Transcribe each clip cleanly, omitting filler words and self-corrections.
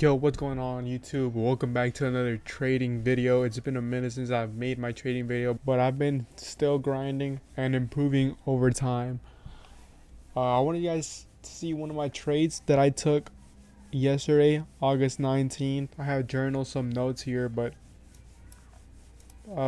Yo, what's going on YouTube? Welcome back to another trading video. It's been a minute since I've made my trading video, but I've been still grinding and improving over time. I want you guys to see one of my trades that I took yesterday, August 19th. I have journaled some notes here, but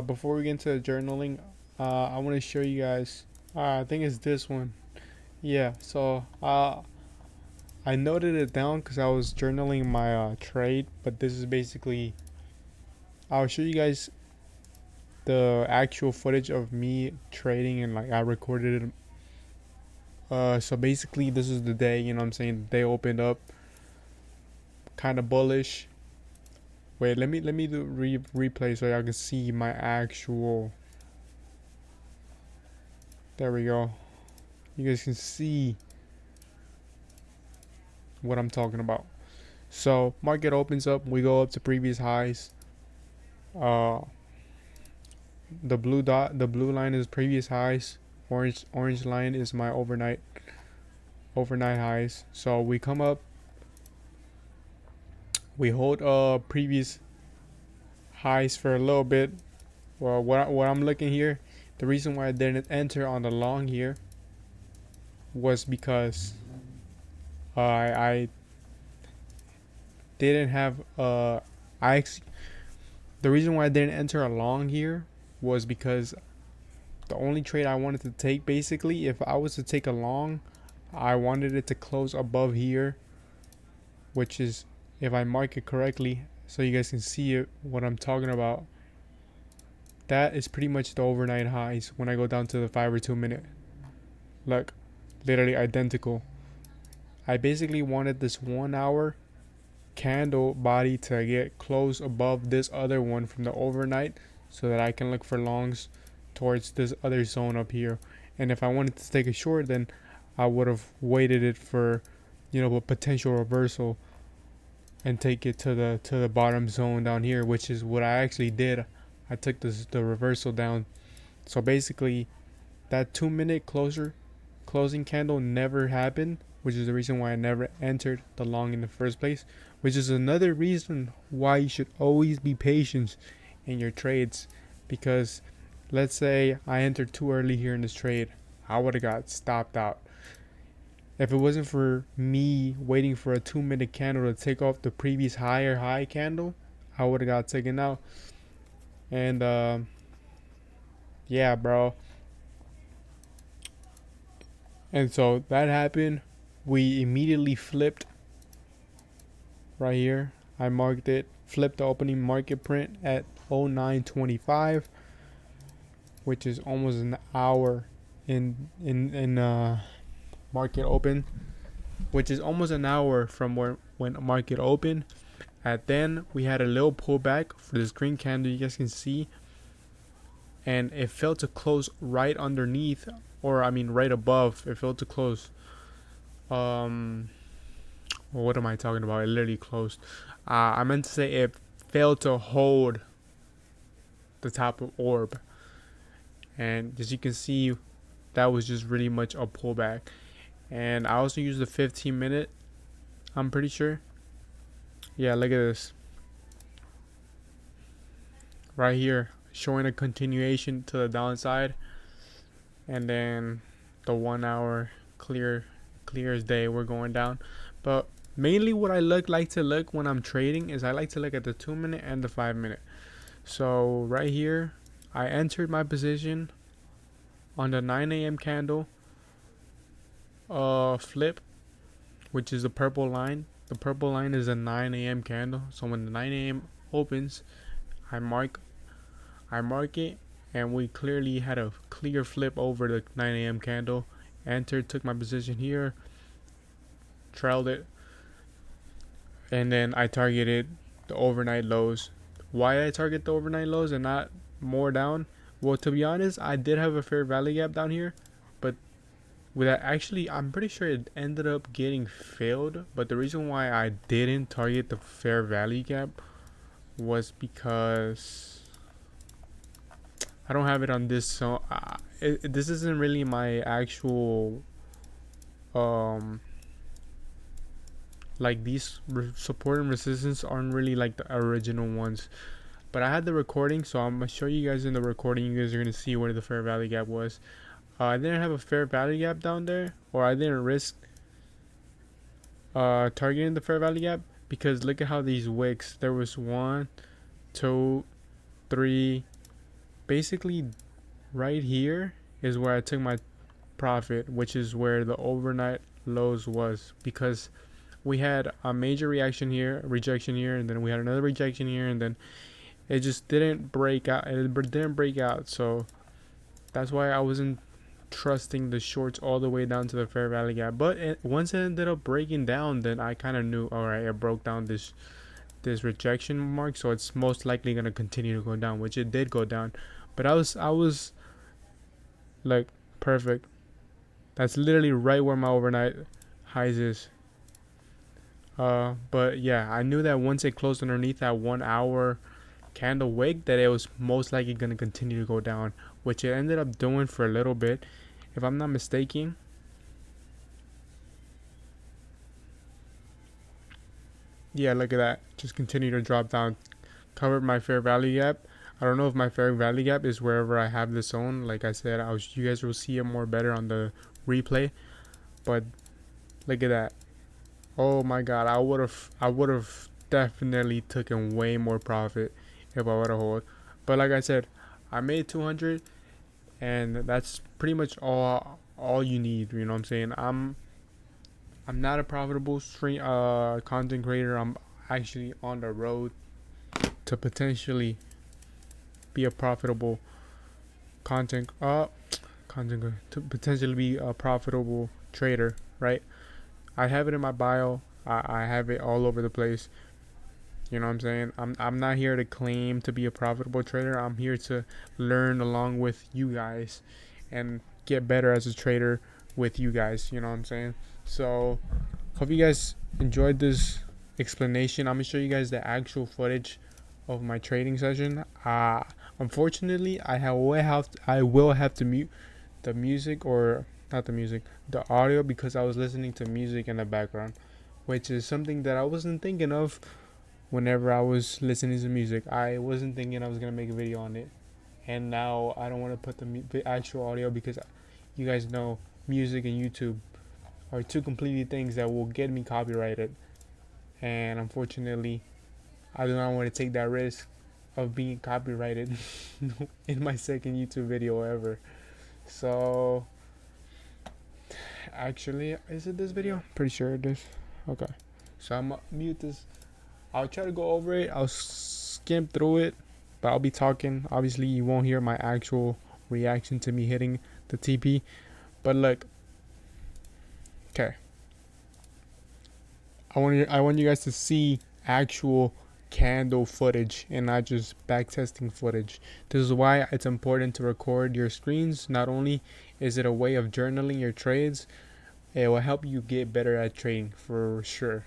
before we get into the journaling, I want to show you guys. I think it's this one. Yeah, so I noted it down because I was journaling my trade, but this is basically, I'll show you guys the actual footage of me trading, and like I recorded it. So basically this is the day, you know what I'm saying, the day opened up kind of bullish. Wait, let me do replay so y'all can see my actual. There we go. You guys can see what I'm talking about. So market opens up, we go up to previous highs. The blue line is previous highs. Orange line is my overnight highs. So we come up, we hold previous highs for a little bit. Well, what I'm looking here, the reason why I didn't enter on the long here was because I didn't have the reason why I didn't enter a long here was because the only trade I wanted to take, basically, if I was to take a long, I wanted it to close above here, which is, if I mark it correctly so you guys can see it, what I'm talking about, that is pretty much the overnight highs when I go down to the 5 or 2 minute. Look, literally identical. I basically wanted this 1 hour candle body to get close above this other one from the overnight so that I can look for longs towards this other zone up here. And if I wanted to take a short, then I would have waited it for, a potential reversal and take it to the bottom zone down here, which is what I actually did. I took the reversal down. So basically that 2 minute closing candle never happened, which is the reason why I never entered the long in the first place, which is another reason why you should always be patient in your trades. Because let's say I entered too early here in this trade, I would have got stopped out. If it wasn't for me waiting for a 2 minute candle to take off the previous higher high candle, I would have got taken out. And yeah, bro. And so that happened. We immediately flipped right here. I marked it, flipped the opening market print at 0925, which is almost an hour in market open, which is almost an hour from when market opened. And then we had a little pullback for this green candle, you guys can see, and it failed to close right underneath, or I mean right above. It failed to close. Well, what am I talking about? It literally closed. I meant to say it failed to hold the top of orb, and as you can see, that was just really much a pullback. And I also used the 15 minute, I'm pretty sure. Yeah, look at this right here, showing a continuation to the downside, and then the 1 hour clear as day, we're going down. But mainly what I like to look when I'm trading is I like to look at the 2 minute and the 5 minute. So right here, I entered my position on the 9 a.m. candle flip, which is the purple line. The purple line is a 9 a.m. candle. So when the 9 a.m. opens, I mark it, and we clearly had a clear flip over the 9 a.m. candle. Entered, took my position here, trailed it, and then I targeted the overnight lows. Why did I target the overnight lows and not more down? Well, to be honest, I did have a fair value gap down here, but with that, actually, I'm pretty sure it ended up getting failed. But the reason why I didn't target the fair value gap was because I don't have it on this. So this isn't really my actual like these support and resistance aren't really like the original ones. But I had the recording, so I'm gonna show you guys in the recording. You guys are gonna see where the fair value gap was. I didn't have a fair value gap down there, or I didn't risk targeting the fair value gap, because look at how these wicks, there was 1, 2, 3, basically right here is where I took my profit, which is where the overnight lows was, because we had a major rejection here, and then we had another rejection here, and then it just didn't break out. So that's why I wasn't trusting the shorts all the way down to the fair value gap. But once it ended up breaking down, then I kind of knew, all right, it broke down this rejection mark, so it's most likely gonna continue to go down, which it did go down. But I was like, perfect. That's literally right where my overnight highs is. But yeah, I knew that once it closed underneath that 1 hour candle wick, that it was most likely gonna continue to go down, which it ended up doing for a little bit, if I'm not mistaken. Yeah, look at that, just continue to drop down, covered my fair value gap. I don't know if my fair value gap is wherever I have this zone. Like I said, you guys will see it more better on the replay. But look at that. Oh my god, I would have definitely taken way more profit if I would have hold. But like I said, I made 200, and that's pretty much all you need. You know what I'm saying? I'm not a profitable stream content creator. I'm actually on the road to potentially be a profitable content to potentially be a profitable trader, right? I have it in my bio. I have it all over the place. You know what I'm saying? I'm not here to claim to be a profitable trader. I'm here to learn along with you guys and get better as a trader with you guys. You know what I'm saying? So hope you guys enjoyed this explanation. I'm gonna show you guys the actual footage of my trading session. Unfortunately, I will have to mute the music, or not the music, the audio, because I was listening to music in the background, which is something that I wasn't thinking of. Whenever I was listening to music, I wasn't thinking I was gonna make a video on it, and now I don't want to put the actual audio, because you guys know music and YouTube are two completely things that will get me copyrighted, and unfortunately I do not want to take that risk of being copyrighted in my second YouTube video ever. So actually, is it this video? Pretty sure it is. Okay, so I'm gonna mute this. I'll try to go over it. I'll skim through it, but I'll be talking. Obviously, you won't hear my actual reaction to me hitting the TP. But look, okay. I want you guys to see actual candle footage and not just backtesting footage. This is why it's important to record your screens. Not only is it a way of journaling your trades, it will help you get better at trading for sure.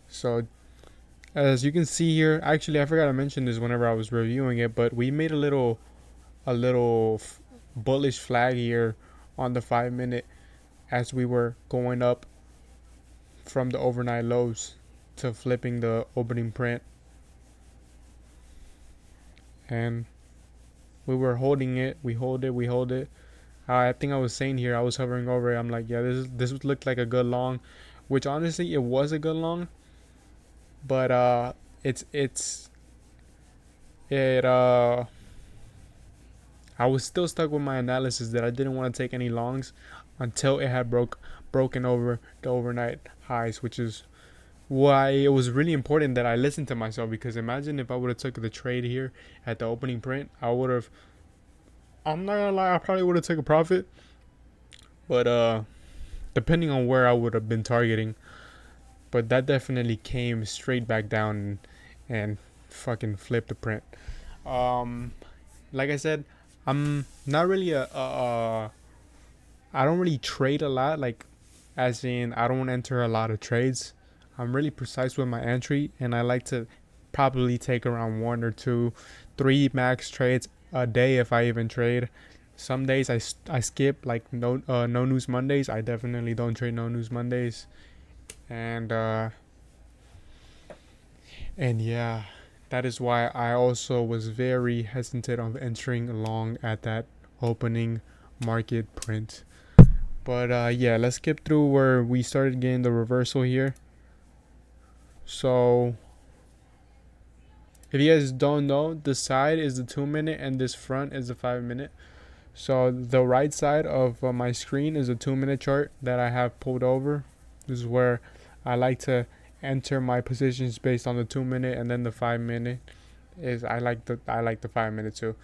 So as you can see here, actually I forgot to mention this whenever I was reviewing it, but we made a little bullish flag here on the 5-minute as we were going up from the overnight lows to flipping the opening print, and we were holding it. We hold it. I think I was saying here, I was hovering over it. I'm like, yeah, this looked like a good long, which honestly it was a good long. But I was still stuck with my analysis that I didn't want to take any longs until it had broken over the overnight highs, which is why it was really important that I listened to myself. Because imagine if I would have took the trade here at the opening print, I'm not gonna lie, I probably would have took a profit. But depending on where I would have been targeting. But that definitely came straight back down and fucking flipped the print. Like I said, I'm not really I don't really trade a lot. Like, as in, I don't enter a lot of trades. I'm really precise with my entry, and I like to probably take around 1 or 2, 3 max trades a day if I even trade. Some days I skip, like no news Mondays. I definitely don't trade no news Mondays. And And yeah, that is why I also was very hesitant of entering long at that opening market print. But yeah, let's skip through where we started getting the reversal here. So if you guys don't know, this side is the 2 minute and this front is the 5 minute. So the right side of my screen is a 2 minute chart that I have pulled over. This is where I like to enter my positions based on the 2 minute, and then the 5 minute is I like the 5 minute too.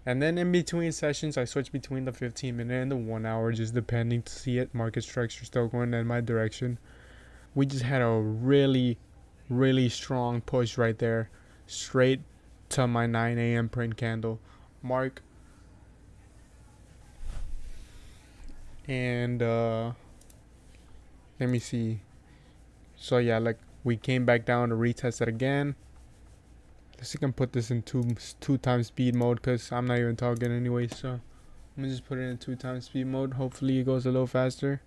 And then in between sessions, I switch between the 15 minute and the 1 hour, just depending to see it. Market structure still going in my direction. We just had a really, really strong push right there, straight to my 9 a.m. print candle mark. And let me see. So yeah, like we came back down to retest it again. Let's see if I can put this in two times speed mode, because I'm not even talking anyway. So I'm gonna just put it in 2 times speed mode. Hopefully it goes a little faster.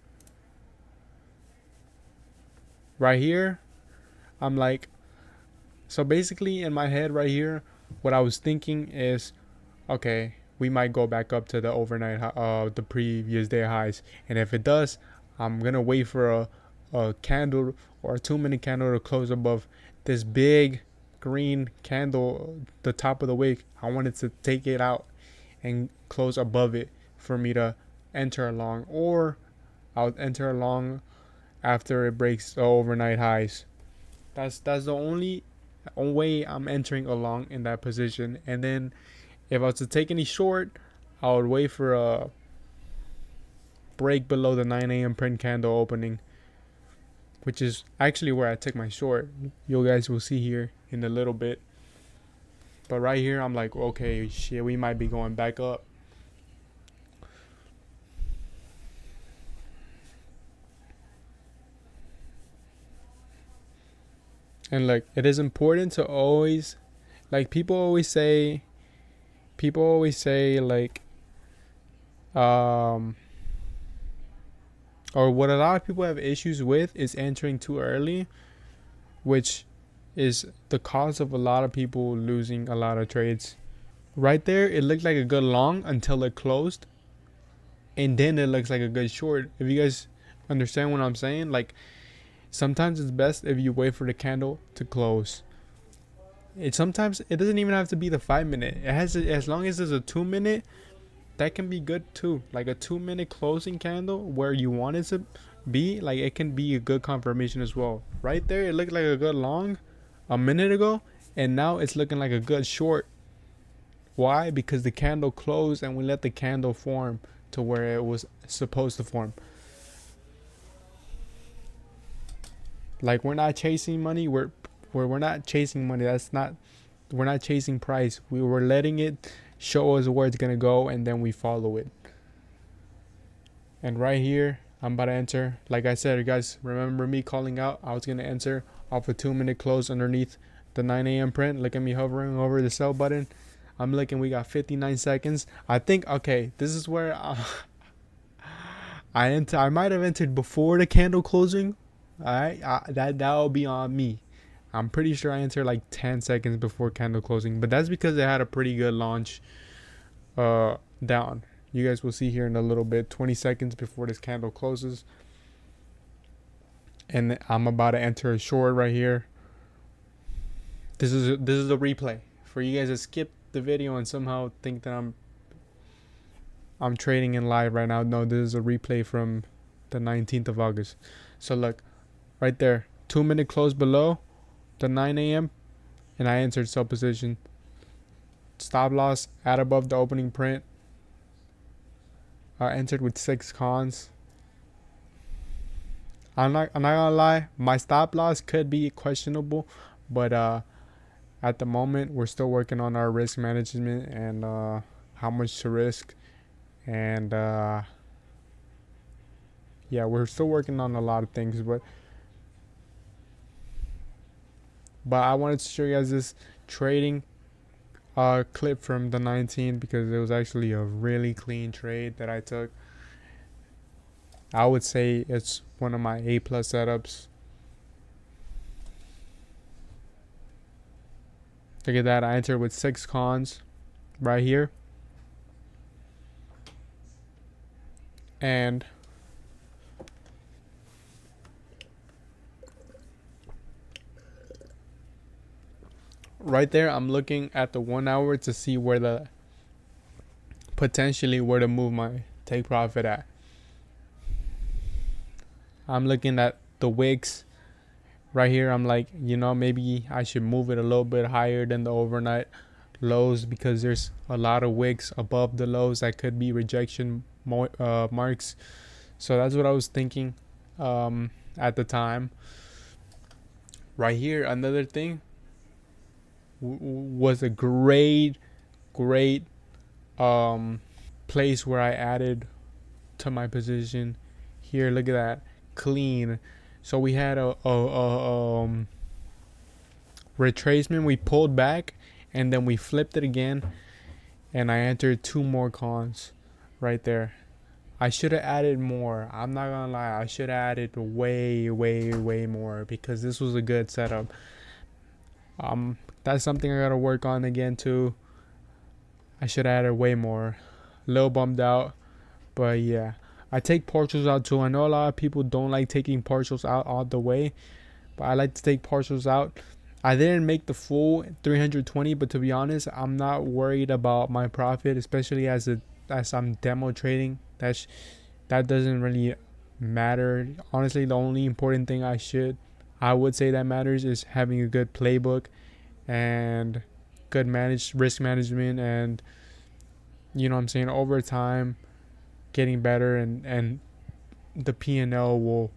Right here, I'm like, so basically in my head right here, what I was thinking is, okay, we might go back up to the overnight, the previous day highs, and if it does, I'm gonna wait for a candle or a 2 minute candle to close above this big green candle, the top of the wick. I wanted to take it out and close above it for me to enter along, or I'll enter along after it breaks the overnight highs. That's the only way I'm entering along in that position. And then if I was to take any short, I would wait for a break below the 9 a.m. print candle opening, which is actually where I took my short. You guys will see here in a little bit. But right here, I'm like, okay, shit, we might be going back up. And like, it is important to always, like, people always say like, um, or what a lot of people have issues with is entering too early, which is the cause of a lot of people losing a lot of trades. Right there, it looked like a good long until it closed, and then it looks like a good short. If you guys understand what I'm saying, like sometimes it's best if you wait for the candle to close. Sometimes it doesn't even have to be the 5 minute. It has, as long as it's a 2 minute, that can be good too. Like a 2 minute closing candle where you want it to be, like it can be a good confirmation as well. Right there, it looked like a good long a minute ago, and now it's looking like a good short. Why? Because the candle closed and we let the candle form to where it was supposed to form. Like we're not chasing money. We're not chasing money. We're not chasing price. We were letting it show us where it's gonna go, and then we follow it. And right here, I'm about to enter. Like I said, you guys remember me calling out. I was gonna enter off a 2 minute close underneath the 9 a.m. print. Look at me hovering over the sell button. I'm looking. We got 59 seconds. I think. Okay, this is where I might have entered before the candle closing. All right, that'll be on me. I'm pretty sure I entered like 10 seconds before candle closing, but that's because they had a pretty good launch down. You guys will see here in a little bit, 20 seconds before this candle closes. And I'm about to enter a short right here. This is a replay for you guys to skip the video and somehow think that I'm trading in live right now. No, this is a replay from the 19th of August. So look, right there, 2 minute close below the 9 a.m. and I entered sell position. Stop loss at above the opening print. I entered with 6 cons. I'm not gonna lie, my stop loss could be questionable, but at the moment we're still working on our risk management and how much to risk, and yeah, we're still working on a lot of things, but I wanted to show you guys this trading clip from the 19th because it was actually a really clean trade that I took. I would say it's one of my A+ setups. Look at that. I entered with 6 cons right here. And right there, I'm looking at the 1 hour to see where the potentially where to move my take profit at. I'm looking at the wicks right here. I'm like, maybe I should move it a little bit higher than the overnight lows, because there's a lot of wicks above the lows that could be rejection marks. So that's what I was thinking at the time. Right here, another thing was a great place where I added to my position. Here, look at that, clean. So we had a retracement. We pulled back and then we flipped it again, and I entered 2 more cons right there. I should have added more. I'm not gonna lie, I should have added way more, because this was a good setup. That's something I gotta work on again too. I should have added way more. A little bummed out, but yeah. I take partials out too. I know a lot of people don't like taking partials out all the way, but I like to take partials out. I didn't make the full 320, but to be honest, I'm not worried about my profit, especially as I'm demo trading. That doesn't really matter. Honestly, the only important thing I would say that matters is having a good playbook and good risk management, and over time getting better, and the P&L will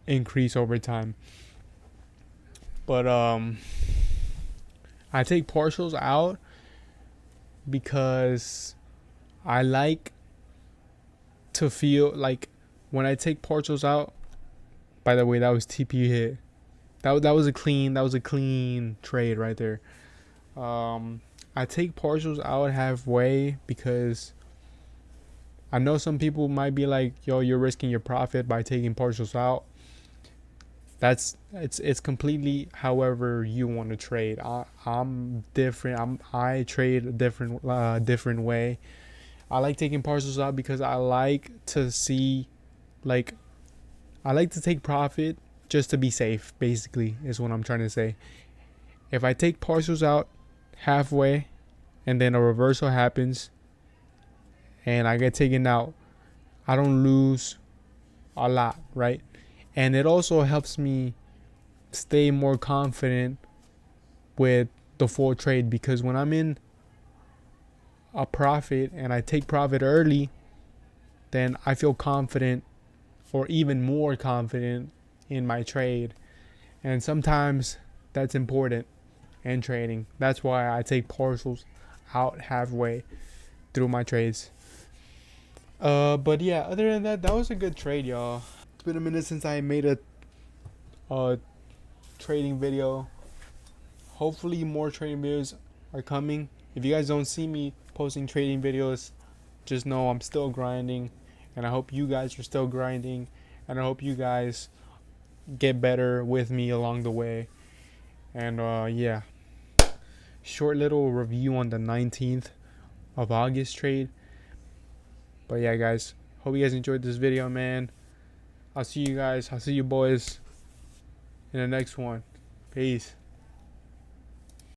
increase over time. But I take partials out because I like to feel like when I take partials out. By the way, that was TP hit. That was a clean trade right there. I take partials out halfway because I know some people might be like, yo, you're risking your profit by taking partials out. It's completely however you want to trade. I'm different. I trade a different way. I like taking partials out because I like to see, like, I like to take profit just to be safe, basically, is what I'm trying to say. If I take partials out halfway and then a reversal happens and I get taken out, I don't lose a lot, right? And it also helps me stay more confident with the full trade, because when I'm in a profit and I take profit early, then I feel confident, or even more confident, in my trade. And sometimes that's important in trading. That's why I take partials out halfway through my trades. But yeah, other than that, that was a good trade, y'all. It's been a minute since I made a trading video. Hopefully more trading videos are coming. If you guys don't see me posting trading videos, just know I'm still grinding, and I hope you guys are still grinding, and I hope you guys get better with me along the way. And yeah, short little review on the 19th of August trade. But yeah, guys, hope you guys enjoyed this video, man. I'll see you boys in the next one. Peace.